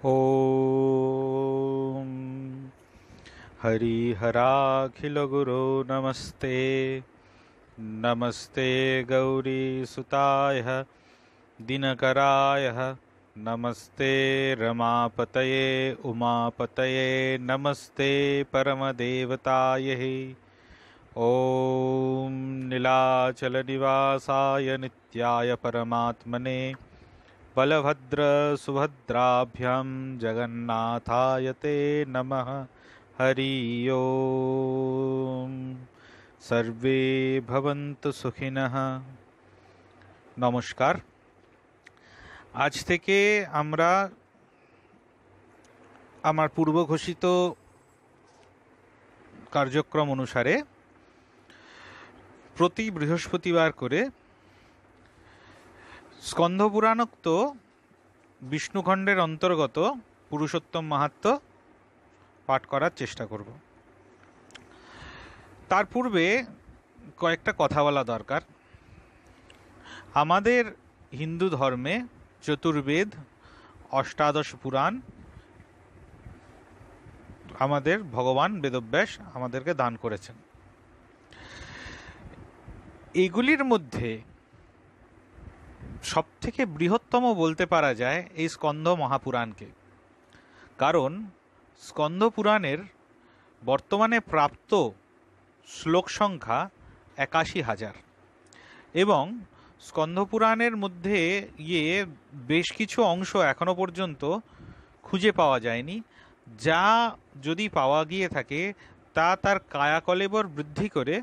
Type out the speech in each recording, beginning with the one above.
ॐ हरिहराखिलगुरो नमस्ते नमस्ते गौरीसुताय दिनकराय नमस्ते रमापतये उमापतये नमस्ते परमदेवतायै ॐ नीलाचलनिवासाय नित्याय परमात्मने बलभद्र सुभद्राभ्यां जगन्नाथाय ते नमः। हरि ओम। सर्वे भवन्तु सुखिनः। নমস্কার। আজ থেকে আমরা আমার পূর্ব ঘোষিত কার্যক্রম অনুসারে প্রতি বৃহস্পতিবার করে স্কন্ধপুরাণোক্ত বিষ্ণুখণ্ডের অন্তর্গত পুরুষোত্তম মাহাত্ম্য পাঠ করার চেষ্টা করব। তার পূর্বে কয়েকটা কথা বলা দরকার। আমাদের হিন্দু ধর্মে চতুর্বেদ, অষ্টাদশ পুরাণ আমাদের ভগবান বেদব্যাস আমাদেরকে দান করেছেন। এগুলির মধ্যে সবথেকে বৃহত্তম বলতে পারা যায় এই স্কন্ধ মহাপুরাণকে। কারণ স্কন্ধ পুরাণের বর্তমানে প্রাপ্ত শ্লোক সংখ্যা ৮১,০০০ এবং স্কন্ধ পুরাণের মধ্যে বেশ কিছু অংশ এখনো পর্যন্ত খুঁজে পাওয়া যায়নি, যা যদি পাওয়া গিয়ে থাকে তা তার কায়াকলেবর বৃদ্ধি করে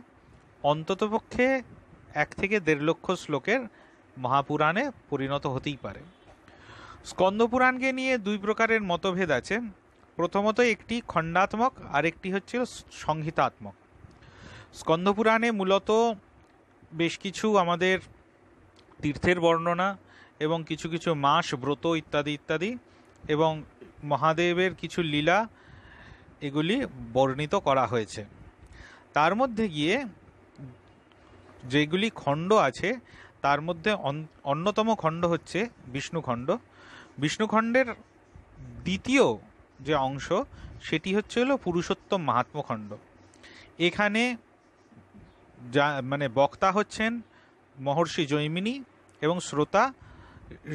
অন্ততপক্ষে ১ থেকে ১.৫ লক্ষ শ্লোকের মহাপুরাণে পরিণত হতেই পারে। স্কন্ধপুরাণকে নিয়ে দুই প্রকারের মতভেদ আছে। প্রথমত একটি খণ্ডাত্মক, আর একটি হচ্ছে সংহিতাত্মক। স্কন্ধপুরাণে মূলত বেশ কিছু আমাদের তীর্থের বর্ণনা এবং কিছু কিছু মাস, ব্রত ইত্যাদি ইত্যাদি এবং মহাদেবের কিছু লীলা এগুলি বর্ণিত করা হয়েছে। তার মধ্যে গিয়ে যেগুলি খণ্ড আছে তার মধ্যে অন্যতম খণ্ড হচ্ছে বিষ্ণুখণ্ড। বিষ্ণুখণ্ডের দ্বিতীয় যে অংশ সেটি হচ্ছে পুরুষোত্তম মাহাত্ম্য খণ্ড। এখানে বক্তা হচ্ছেন মহর্ষি জৈমিনী এবং শ্রোতা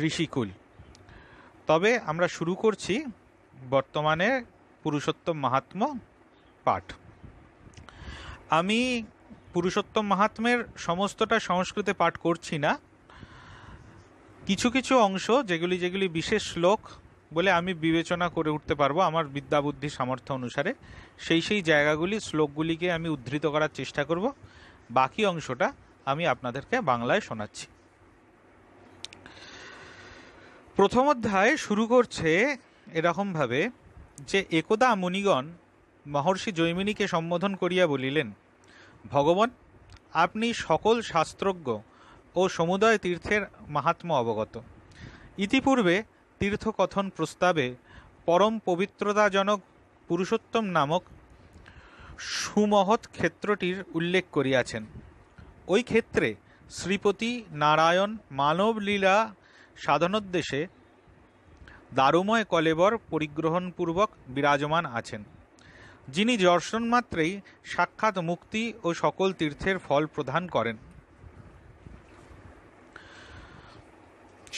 ঋষিকুল। তবে আমরা শুরু করছি বর্তমানে পুরুষোত্তম মাহাত্ম্য পাঠ। আমি পুরুষোত্তম মাহাত্ম্যের সমস্তটা সংস্কৃতে পাঠ করছি না। কিছু কিছু অংশ যেগুলি বিশেষ শ্লোক বলে আমি বিবেচনা করে উঠতে পারবো আমার বিদ্যা বুদ্ধি সামর্থ্য অনুসারে, সেই জায়গাগুলি শ্লোকগুলিকে আমি উদ্ধৃত করার চেষ্টা করব। বাকি অংশটা আমি আপনাদেরকে বাংলায় শোনাচ্ছি। প্রথম অধ্যায় শুরু করছে এরকমভাবে যে একদা মুনিগণ মহর্ষি জৈমিনীকে সম্বোধন করিয়া বলিলেন, ভগবান, আপনি সকল শাস্ত্রজ্ঞ ও সমুদয় তীর্থের মাহাত্ম্য অবগত। ইতিপূর্বে তীর্থকথন প্রস্তাবে পরম পবিত্রতাজনক পুরুষোত্তম নামক সুমহৎ ক্ষেত্রটির উল্লেখ করিয়াছেন। ওই ক্ষেত্রে শ্রীপতি নারায়ণ মানবলীলা সাধনোদ্দেশে দারুময় কলেবর পরিগ্রহণপূর্বক বিরাজমান আছেন, যিনি দর্শন মাত্রেই সাক্ষাৎ মুক্তি ও সকল তীর্থের ফল প্রদান করেন।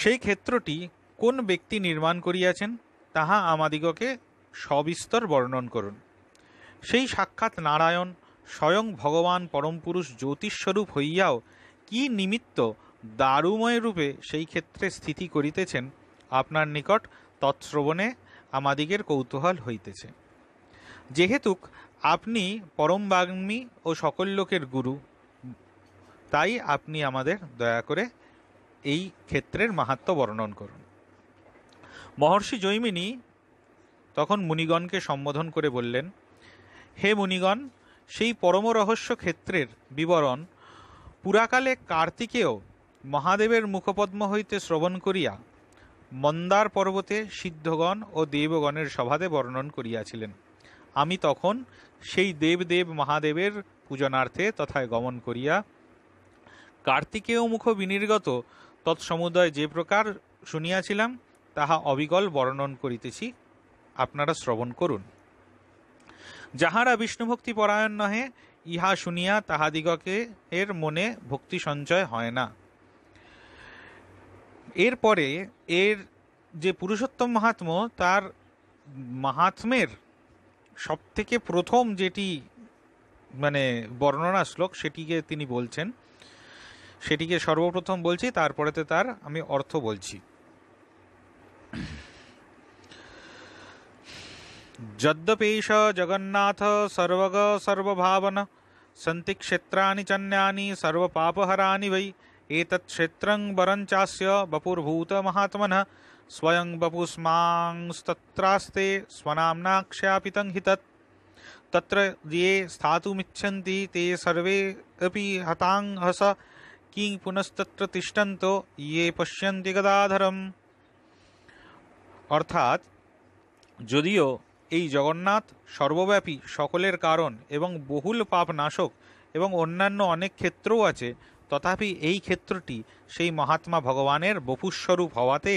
সেই ক্ষেত্রটি কোন ব্যক্তি নির্মাণ করিয়াছেন তাহা আমাদিগকে সবিস্তর বর্ণন করুন। সেই সাক্ষাৎ নারায়ণ স্বয়ং ভগবান পরমপুরুষ জ্যোতিস্বরূপ হইয়াও কি নিমিত্ত দারুময় রূপে সেই ক্ষেত্রে স্থিতি করিতেছেন, আপনার নিকট তৎশ্রবণে আমাদিগের কৌতূহল হইতেছে। যেহেতু আপনি পরম বাগ্মী ও সকল লোকের গুরু, তাই আপনি আমাদের দয়া করে এই ক্ষেত্রের মাহাত্ম্য বর্ণন করুন। মহর্ষি জৈমিনী তখন মুনিগণকে সম্বোধন করে বললেন, হে মুনিগণ, সেই পরম রহস্য ক্ষেত্রের বিবরণ পুরাকালে কার্তিকেয় মহাদেবের মুখপদ্ম হইতে শ্রবণ করিয়া মন্দার পর্বতে সিদ্ধগণ ও দেবগণের সভাতে বর্ণন করিয়াছিলেন। আমি তখন সেই দেবদেব মহাদেবের পূজনার্থে তথায় গমন করিয়া কার্তিকেয় মুখ বিনির্গত তৎসমুদয় যে প্রকার শুনিয়াছিলাম তাহা অবিকল বর্ণন করিতেছি, আপনারা শ্রবণ করুন। যাহারা বিষ্ণুভক্তি পরায়ণ নহে, ইহা শুনিয়া তাহাদিগকে এর মনে ভক্তি সঞ্চয় হয় না। এরপরে এর যে পুরুষোত্তম মাহাত্ম্য, তার মাহাত্ম্যের সবথেকে প্রথম যেটি মানে বর্ণনা শ্লোক, সেটিকে তিনি বলছেন, সেটিকে সর্বপ্রথম বলছি, তারপরেতে তার আমি অর্থ বলছি। যদ্যপেশ জগন্নাথ সর্বগ সর্বভাবন সন্তি ক্ষেত্রাণি চন্যানি সর্বপাপহরানি বৈ এতৎ ক্ষেত্রং বরং চাস্য বপুর্ভূত মহাত্মনঃ স্বয়ং বপুস্মাংস্তত্রাস্তে স্বনাম্নাখ্যাপিतं हि তৎ তত্র ये स्थातुमिच्छन्ति ते सर्वे अपि हतांहस किं पुनस्तत्र तिष्ठन्तो ये पश्यन्ति गदाधरम। অর্থাৎ, যদিও এই জগন্নাথ সর্বব্যাপী, সকলের কারণ এবং বহুল পাপ নাশক এবং অন্যান্য অনেক ক্ষেত্রও আছে, তথাপি এই ক্ষেত্রটি সেই মহাত্মা ভগবানের বপুস্বরূপ হওয়াতে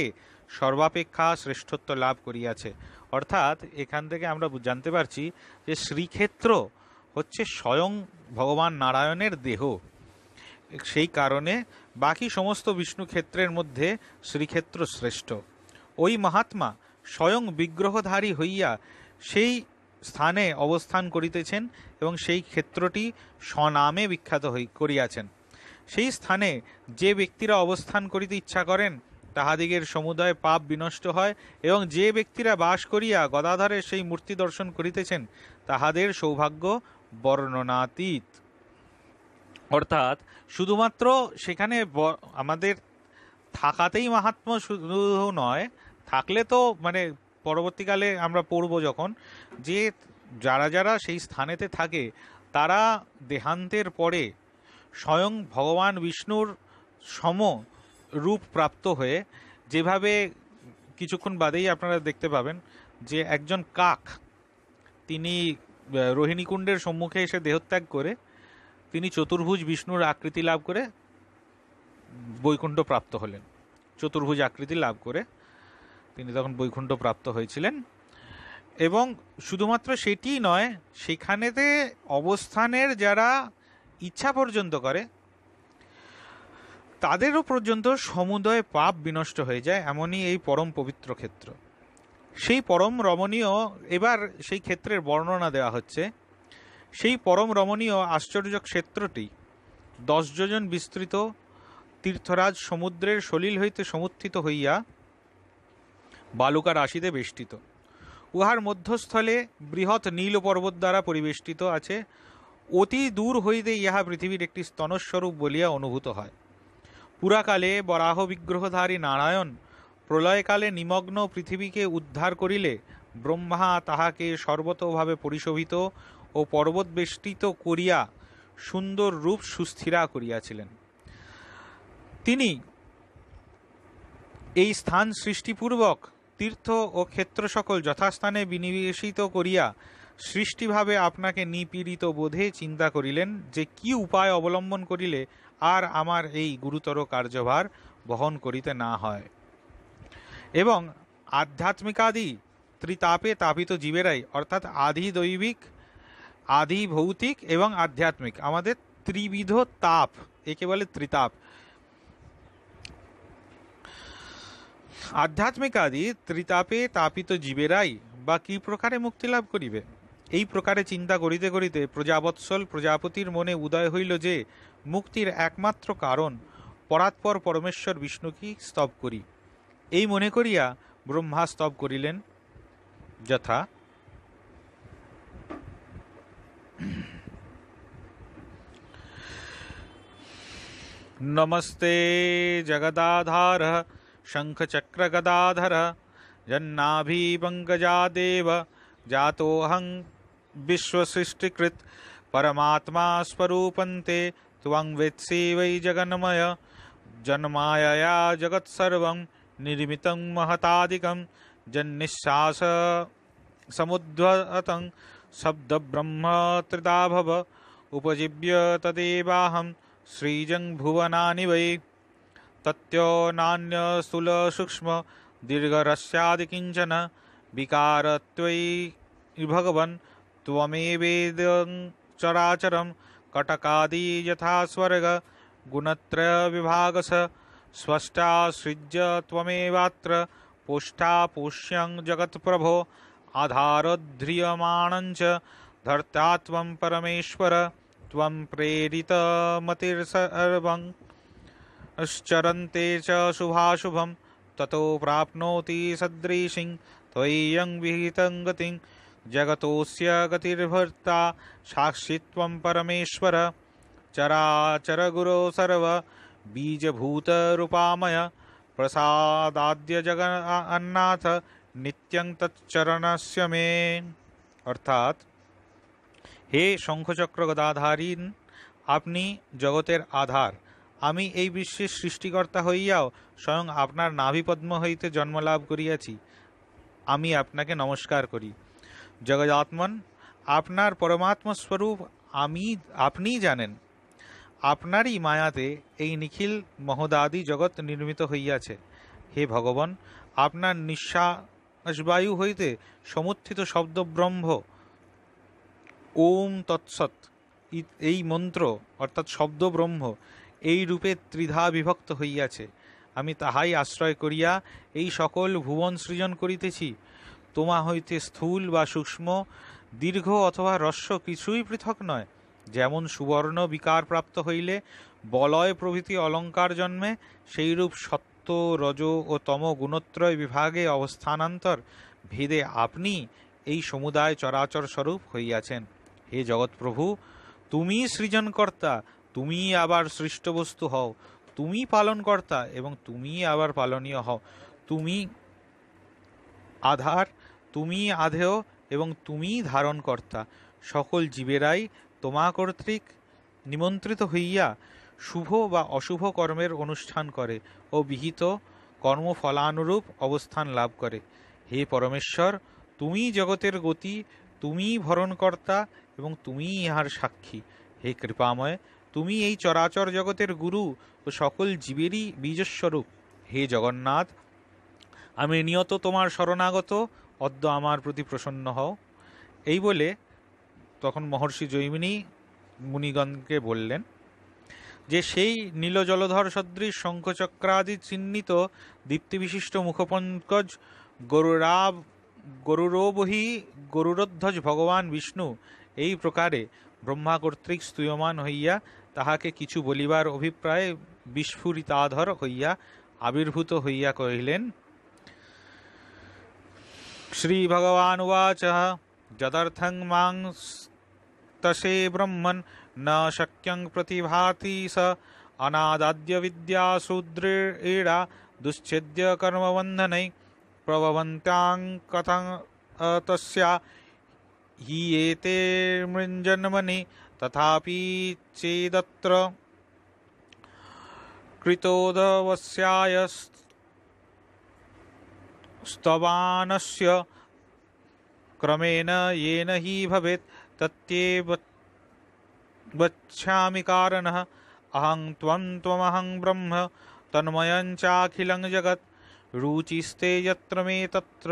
সর্বাপেক্ষা শ্রেষ্ঠত্ব লাভ করিয়াছে। অর্থাৎ এখান থেকে আমরা জানতে পারছি যে শ্রীক্ষেত্র হচ্ছে স্বয়ং ভগবান নারায়ণের দেহ। সেই কারণে বাকি সমস্ত বিষ্ণু ক্ষেত্রের মধ্যে শ্রীক্ষেত্র শ্রেষ্ঠ। ওই মহাত্মা স্বয়ং বিগ্রহধারী হইয়া সেই স্থানে অবস্থান করিতেছেন এবং সেই ক্ষেত্রটি স্বনামে বিখ্যাত করিয়াছেন। সেই স্থানে যে ব্যক্তিরা অবস্থান করিতে ইচ্ছা করেন, তাহাদিগের সমুদয় পাপ বিনষ্ট হয়, এবং যে ব্যক্তিরা বাস করিয়া গদাধরের সেই মূর্তি দর্শন করিতেছেন, তাহাদের সৌভাগ্য বর্ণনাতীত। অর্থাৎ শুধুমাত্র সেখানে আমাদের থাকাতেই মাহাত্ম্য শুধু নয়, থাকলে তো মানে পরবর্তীকালে আমরা পড়ব যখন, যে যারা যারা সেই স্থানেতে থাকে তারা দেহান্তের পরে স্বয়ং ভগবান বিষ্ণুর সম রূপ প্রাপ্ত হয়ে, যেভাবে কিছুক্ষণ বাদেই আপনারা দেখতে পাবেন যে একজন কাক, তিনি রোহিণীকুণ্ডের সম্মুখে এসে দেহত্যাগ করে তিনি চতুর্ভুজ বিষ্ণুর আকৃতি লাভ করে বৈকুণ্ঠ প্রাপ্ত হলেন। চতুর্ভুজ আকৃতি লাভ করে তিনি তখন বৈকুণ্ঠ প্রাপ্ত হয়েছিলেন। এবং শুধুমাত্র সেটিই নয়, সেখানেতে অবস্থানের যারা ইচ্ছা পর্যন্ত করে তাদেরও পর্যন্ত সমুদয় পাপ বিনষ্ট হয়ে যায়, এমনই এই পরম পবিত্র ক্ষেত্র। সেই পরম রমণীয়, এবার সেই ক্ষেত্রের বর্ণনা দেওয়া হচ্ছে। সেই পরম রমণীয় আশ্চর্য ক্ষেত্রটি 10 যোজন বিস্তৃত, তীর্থরাজ সমুদ্রের সলিল হইতে সমুত্থিত হইয়া বালুকা রাশিতে বেষ্টিত। উহার মধ্যস্থলে বৃহৎ নীল পর্বত দ্বারা পরিবেষ্টিত আছে। অতি দূর হইতে ইহা পৃথিবীর একটি স্তনস্বরূপ বলিয়া অনুভূত হয়। পুরাকালে বরাহ বিগ্রহধারী নারায়ণ প্রলয়কালে নিমগ্ন পৃথিবীকে উদ্ধার করিলে ব্রহ্মা তাহাকে সর্বতোভাবে পরিশোভিত ও পর্বতবেষ্টিত করিয়া সুন্দর রূপ সুস্থিরা করিয়াছিলেন। তিনি এই স্থান সৃষ্টিপূর্বক তীর্থ ও ক্ষেত্র সকল যথাস্থানে বিনিবেশিত করিয়া সৃষ্টিভাবে আপনাকে নিপীড়িত বোধে চিন্তা করিলেন যে কি উপায় অবলম্বন করিলে আর আমার এই গুরুতর কার্যভার বহন করিতে না হয়, এবং আধ্যাত্মিকাদি ত্রিতাপে তাপিত জীবেরাই, অর্থাৎ আধি দৈবিক, আধি ভৌতিক এবং আধ্যাত্মিক, আমাদের ত্রিবিধ তাপ, একে বলে ত্রিতাপ। আধ্যাত্মিক আদি ত্রিতাপে তাপিত জীবেরাই বা কি প্রকারে মুক্তি লাভ করিবে? এই প্রকারে চিন্তা করিতে করিতে প্রজাবৎসল প্রজাপতির মনে উদয় হইল যে মুক্তির একমাত্র কারণ পরাৎপর পরমেশ্বর বিষ্ণুকে স্তব করি। এই মনে করিয়া ব্রহ্মা স্তব করিলেন যথা: নমস্তে জগদাধার শঙ্খচক্রগদাধর জন্নাভিপঙ্কজাদেব জাতোহং বিশ্বসৃষ্টিকৃত পরমাত্মা স্বরূপন্তে ত্বং বেত্সি বৈ জগন্ময় জন্মায়য়া জগৎসর্বং নির্মিতং মহতাদিকং জন্নিঃশ্বাস সমুদ্ভূতং শব্দব্রহ্ম ত্রিদাভব উপজীব্য তদেবাহಂ শ্রীজং ভুবনানি বৈ তত্यो नान्य स्थूल सूक्ष्म दीर्घरस्यादि किंचन विकारत्वयि भगवन् त्वमेवेदं चराचरं कटकादि यथा स्वर्ग गुणत्रय विभागस स्वस्था सृज्य त्वमेवात्र पोष्ठा पोष्यं जगत्प्रभो आधारध्रियमाणञ्च धर्ता त्वं परमेश्वर त्वं प्रेरितमतिर्सर्वं श्चरन्ते च शुभाशुभं ततो प्राप्नोति सदृशीं त्वय्यं विहितं गतिं जगतोऽस्य गतिर्भर्ता साक्षी त्वं परमेश्वर चराचरगुरो सर्व बीजभूतरूपामय प्रसादाद्य जगन्नाथ नित्यं तच्चरणस्य मे। अर्थात हे शंखचक्र गदाधारीन আপনি জগতের আধার, আমি এই বিশ্বের সৃষ্টিকর্তা হইয়াও স্বয়ং আপনার নাভিপদ্ম হইতে জন্মলাভ করিয়াছি, আমি আপনাকে নমস্কার করি। জগদাত্মন, আপনার পরমাত্মস্বরূপ আপনিই জানেন। আপনারই মায়াতে এই নিখিল মহদাদি জগৎ নির্মিত হইয়াছে। হে ভগবান, আপনার নিঃশ্বাসবায়ু হইতে সমুত্থিত শব্দ ব্রহ্ম ওম তৎসৎ এই মন্ত্র অর্থাৎ শব্দ ব্রহ্ম এই রূপে ত্রিধা বিভক্ত হইয়াছে। আমি তাহাই আশ্রয় করিয়া এই সকল ভুবন সৃজন করিতেছি। তোমা হইতে স্থূল বা সূক্ষ্ম, দীর্ঘ অথবা হ্রস্ব কিছুই পৃথক নয়। যেমন সুবর্ণ বিকার প্রাপ্ত হইলে বলয় প্রভৃতি অলঙ্কার জন্মে, সেইরূপ সত্য রজ ও তম গুণত্রয় বিভাগে অবস্থানান্তর ভেদে আপনি এই সমুদায় চরাচর স্বরূপ হইয়াছেন। হে জগৎপ্রভু, তুমি সৃজনকর্তা, তুমি আবার সৃষ্ট বস্তু হও, তুমি পালনকর্তা এবং তুমি আবার পালনীয় হও, তুমি আধার, তুমি আধেয় এবং তুমি ধারণকর্তা। সকল জীবেরাই তোমা কর্তৃক নিমন্ত্রিত হইয়া শুভ বা অশুভ কর্মের অনুষ্ঠান করে ও বিহিত কর্মফলানুরূপ অবস্থান লাভ করে। হে পরমেশ্বর, তুমি জগতের গতি, তুমি ভরণকর্তা এবং তুমি ইহার সাক্ষী। হে কৃপাময়, তুমি এই চরাচর জগতের গুরু ও সকল জীবেরই বীজস্বরূপ। হে জগন্নাথ, আমি নিয়ত তোমার শরণাগত, অদ্য আমার প্রতি প্রসন্ন হও। এই বলে তখন মহর্ষি জৈমিনী মুনিগণকে বললেন যে সেই নীল জলধর সদৃশ শঙ্খচক্রাদি চিহ্নিত দীপ্তিবিশিষ্ট মুখপঙ্কজ গরুরোবহী গরুরধ্বজ ভগবান বিষ্ণু এই প্রকারে ব্রহ্মা কর্তৃক স্তুয়মান হইয়া তাহাকে কিছু বলিবার অভিপ্রায়ে বিস্ফুরিতাধর হইয়া আবির্ভূত হইয়া কহিলেন। শ্রী ভগবান উবাচ যদর্থং মাং তসে ব্রহ্মন ন শক্যং প্রতিভাতি স অনাদাদ্য বিদ্যা শূদ্রেরা দুশ্ছেদ্য কর্মবন্ধनै প্রভবন্ত্যাং কথং তস্যা হি এতে মৃঞ্জন্মনি তথাপি চেদত্র কৃতোদবস্যায় স্তবানস্য ক্রমেণ येन हि भवेत् तत्येव वक्ष्यामि कारणः अहं त्वं त्वमहं ब्रह्म तन्मयं चाखिलं जगत् रुचिस्ते यत्र मे तत्र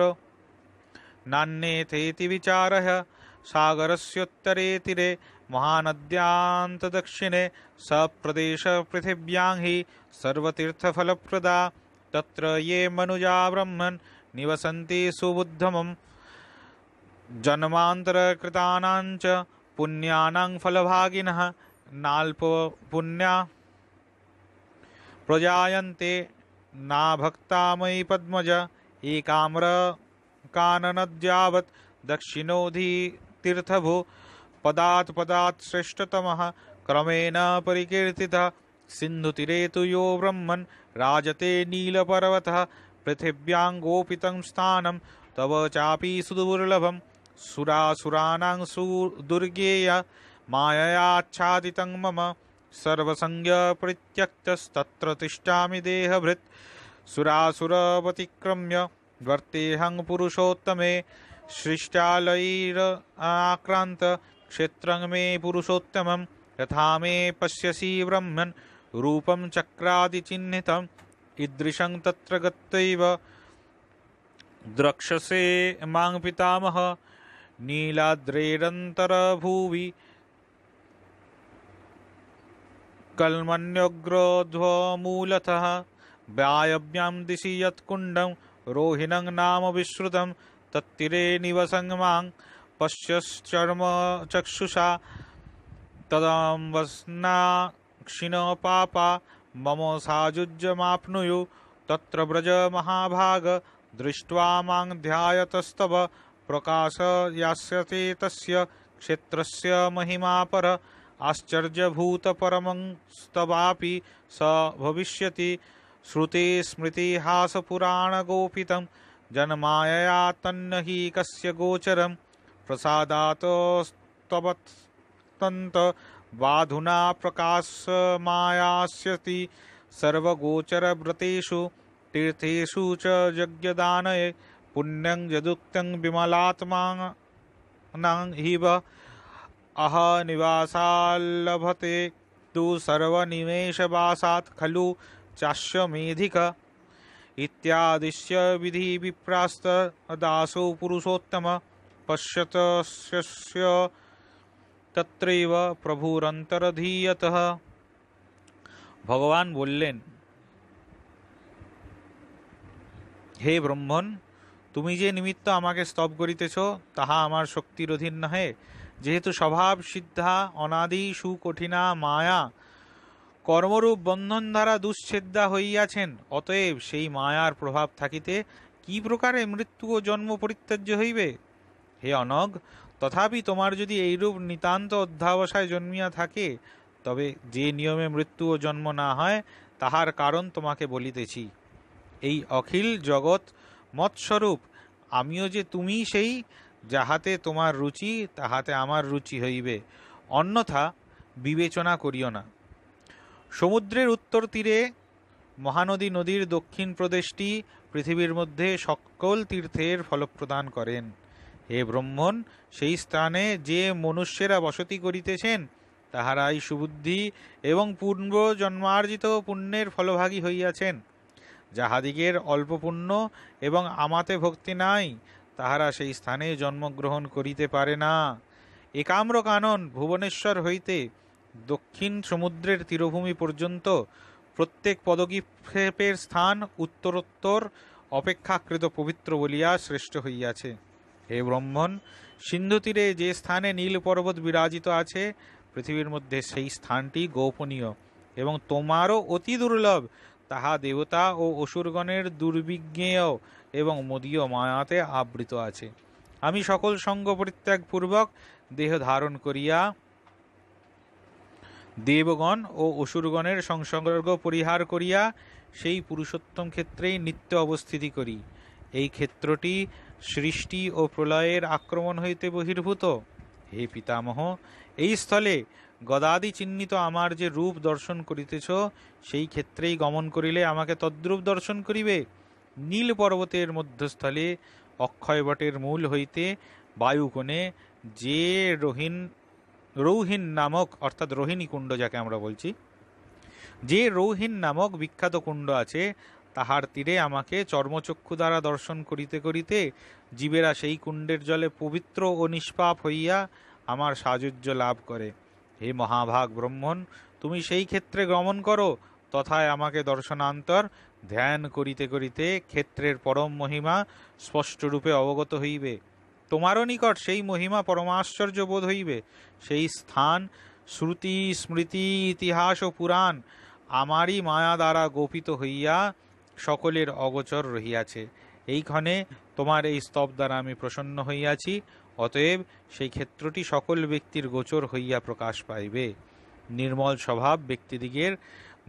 नान्येथेति विचारः सागरस्योत्तरे तीरे महानद्यान्तदक्षिणे सप्रदेशपृथिव्यां हि सर्वतीर्थफलप्रदा तत्र ये मनुजा ब्रह्मन् निवसन्ति सुबुद्धमं जन्मान्तरकृतानां च पुण्यानां फलभागिनः नाल्पपुण्या प्रजायन्ते नाभक्ता मयि पद्मज एकाम्रकाननद्यावत् दक्षिणोऽधितीर्थभो पदात् पदात् श्रेष्ठतमः क्रमेण परिकीर्तितः सिन्धुतीरे तु यो ब्रह्मन् राजते नीलपर्वतः पृथिव्यां गोपितं स्थानं तव चापि सुदुर्लभं सुरासुराणां सुदुर्गेय माययाच्छादितं मम सर्वसंज्ञपरित्यक्तस्तत्र तिष्ठामि देहभृत् सुरासुरवतिक्रम्य वर्तेऽहं पुरुषोत्तमे सृष्टालयैराक्रान्त क्षेत्रं मे पुरुषोत्तमं यथा मे पश्यसि ब्रह्मन् रूपं चक्रादिचिह्नितम् ईदृशं तत्र गत्वैव द्रक्षसे मां पितामह नीलाद्रेरन्तरभुवि कल्मन्यग्रोध्वमूलतः वायव्यां दिशि यत्कुण्डं रोहिणं नाम विश्रुतं तत्तीरे निवसन् मां पश्यश्चर्म चक्षुषा तदंवस्नाक्षिणपापा मम सायुज्यमाप्नुयु तत्र व्रज महाभाग दृष्ट्वा मां ध्यायतस्तव प्रकाशयास्यते तस्य क्षेत्रस्य महिमापर आश्चर्यभूतपरमंस्तवापि स भविष्यति श्रुते स्मृतिहासपुराणगोपितं जन्मायया तन्न हि कस्य गोचरं प्रसादातस्तवत्तन्त बाधुना प्रकाशमायास्यति सर्वगोचरव्रतेषु तीर्थेषु च यज्ञदानये पुण्यं यदुक्तं विमलात्मानं हिव अह निवासाल्लभते तु सर्वनिमेषवासात् खलु चाश्वमेधिक इत्यादिश्य विधि विप्रास्त दासो पुरुषोत्तम पश्यतस्य तत्रैव प्रभुरन्तरधीयतः। ভগবান বললেন, হে ব্রহ্মণ, তুমি যে নিমিত্ত আমাকে স্তব করিতেছ তাহা আমার শক্তির অধীন নহে। যেহেতু স্বভাব সিদ্ধা অনাদি সুকঠিনা মায়া কর্মরূপ বন্ধন দ্বারা দুশ্ছেদ্যা হইয়াছেন, অতএব সেই মায়ার প্রভাব থাকিতে কি প্রকারে মৃত্যু ও জন্ম পরিত্যাজ্য হইবে? হে অনগ, তথাপি তোমার যদি এইরূপ নিতান্ত অধ্যাবসায় জন্মিয়া থাকে, তবে যে নিয়মে মৃত্যু ও জন্ম না হয় তাহার কারণ তোমাকে বলিতেছি। এই অখিল জগৎ মৎস্বরূপ আমিও যে তুমি সেই যাহাতে তোমার রুচি তাহাতে আমার রুচি হইবে, অন্যথা বিবেচনা করিও না। সমুদ্রের উত্তর তীরে মহানদী নদীর দক্ষিণ প্রদেশটি পৃথিবীর মধ্যে সকল তীর্থের ফলপ্রদান করেন। হে ব্রহ্মণ, সেই স্থানে যে মনুষ্যেরা বসতি করিতেছেন তাহারাই সুবুদ্ধি এবং পূর্ব জন্মার্জিত পুণ্যের ফলভাগী হইয়াছেন। যাহাদিগের অল্প পুণ্য এবং আমাতে ভক্তি নাই, তাহারা সেই স্থানে জন্মগ্রহণ করিতে পারে না। একাম্র কানন ভুবনেশ্বর হইতে দক্ষিণ সমুদ্রের তীরভূমি পর্যন্ত প্রত্যেক পদক্ষেপের স্থান উত্তরোত্তর অপেক্ষাকৃত পবিত্র বলিয়া শ্রেষ্ঠ হইয়াছে। হে ব্রহ্মণ, সিন্ধু তীরে যে স্থানে নীল পর্বত বিরাজিত আছে, পৃথিবীর মধ্যে সেই স্থানটি গোপনীয় এবং তোমারও অতি দুর্লভ। তাহা দেবতা ও অসুরগণের দুর্বিজ্ঞেয় এবং মদীয় মায়াতে আবৃত আছে। আমি সকল সঙ্গ পরিত্যাগপূর্বক দেহ ধারণ করিয়া দেবগণ ও অসুরগণের সংসর্গ পরিহার করিয়া সেই পুরুষোত্তম ক্ষেত্রেই নিত্য অবস্থিতি করি। এই ক্ষেত্রটি সৃষ্টি ও প্রলয়ের আক্রমণ হইতে বহির্ভূত। হে পিতামহ, এই স্থলে গদাদি চিহ্নিত আমার যে রূপ দর্শন করিতেছ, সেই ক্ষেত্রেই গমন করিলে আমাকে তদ্রূপ দর্শন করিবে। নীল পর্বতের মধ্যস্থলে অক্ষয়বটের মূল হইতে বায়ুকোণে যে রৌহিন নামক, অর্থাৎ রোহিণী কুণ্ড যাকে আমরা বলছি, যে রৌহিন নামক বিখ্যাত কুণ্ড আছে, তাহার তীরে আমাকে চর্মচক্ষু দ্বারা দর্শন করিতে করিতে জীবেরা সেই কুণ্ডের জলে পবিত্র ও নিষ্পাপ হইয়া আমার সাযুজ্য লাভ করে। হে মহাভাগ ব্রহ্মণ, তুমি সেই ক্ষেত্রে গমন করো, তথায় আমাকে দর্শনান্তর ধ্যান করিতে করিতে ক্ষেত্রের পরম মহিমা স্পষ্টরূপে অবগত হইবে। তোমারও নিকট সেই মহিমা পরমাশ্চর্য বোধ হইবে। সেই স্থান শ্রুতি স্মৃতি ইতিহাস ও পুরাণ আমারই মায়া দ্বারা গোপিত হইয়া সকলের অগোচর রহিয়াছে। এইক্ষণে তোমার এই স্তব দ্বারা আমি প্রসন্ন হইয়াছি, অতএব সেই ক্ষেত্রটি সকল ব্যক্তির গোচর হইয়া প্রকাশ পাইবে। নির্মল স্বভাব ব্যক্তিদিগের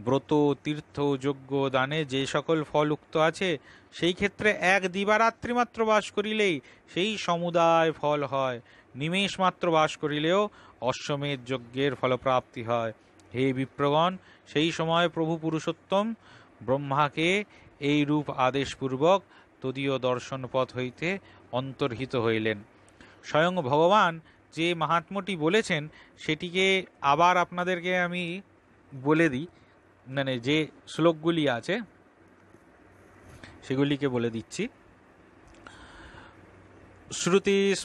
ব্রত তীর্থ যজ্ঞ দানে যে সকল ফল উক্ত আছে, সেই ক্ষেত্রে এক দিবারাত্রি মাত্র বাস করিলেই সেই সমুদায় ফল হয়। নিমেষ মাত্র বাস করিলেও অশ্বমেধ যজ্ঞের ফলপ্রাপ্তি হয়। হে বিপ্রগণ, সেই সময় প্রভু পুরুষোত্তম ব্রহ্মাকে এই রূপ আদেশপূর্বক তদীয় দর্শনপথ হইতে অন্তর্হিত হইলেন। স্বয়ং ভগবান যে মাহাত্ম্যটি বলেছেন সেটিকে আবার আপনাদেরকে আমি বলে দিই, মানে যে শ্লোকগুলি আছে সেগুলিকে বলে দিচ্ছি। श्रुति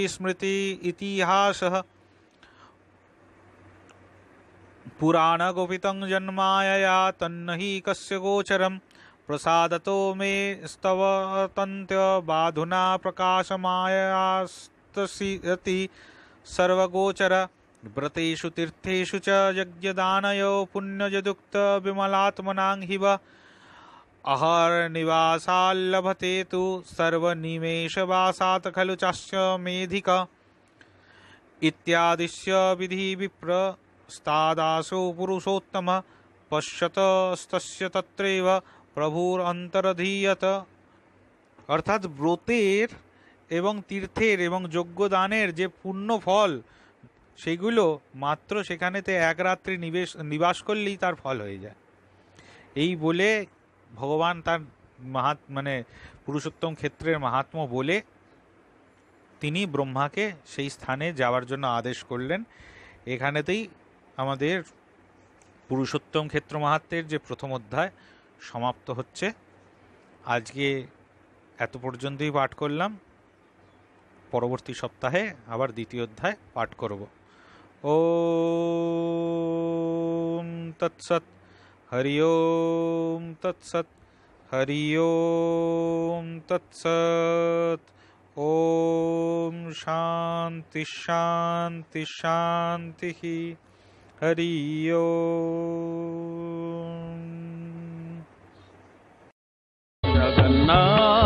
स्मृति इतिहासः पुराणगोपितं जन्मायया तन्न हि कस्य गोचरम् प्रसादतो मे स्तवतन्त्यबाधुना प्रकाशमायास्तस्यति सर्वगोचर व्रतेषु तीर्थेषु च यज्ञदानयो पुण्यजदुक्त विमलात्मनां हिव अहर्निवासाल्लभते तु सर्वनिमेषवासात् खलु चास्य मेधिक इत्यादिश्य विधि विप्रस्तादासो पुरुषोत्तम पश्यतस्तस्य तत्रैव প্রভুর অর্থাৎ ব্রতের এবং তীর্থের এবং যজ্ঞদানের যে পুণ্য ফল সেগুলো মাত্র সেখানেতে এক রাত্রি নিবাস করলেই তার ফল হয়ে যায়। এই বলে ভগবান তার পুরুষোত্তম ক্ষেত্রের মাহাত্ম্য বলে তিনি ব্রহ্মাকে সেই স্থানে যাওয়ার জন্য আদেশ করলেন। এখানেতেই আমাদের পুরুষোত্তম ক্ষেত্র মাহাত্ম্যের যে প্রথম অধ্যায় সমাপ্ত হচ্ছে। আজকে এত পর্যন্তই পাঠ করলাম, পরবর্তী সপ্তাহে আবার দ্বিতীয় অধ্যায় পাঠ করব। ওম তৎসৎ। হরি ওম তৎসৎ। হরি ওম তৎসৎ। ওম শান্তি শান্তি শান্তি। হরি ওম। জগন্নাথ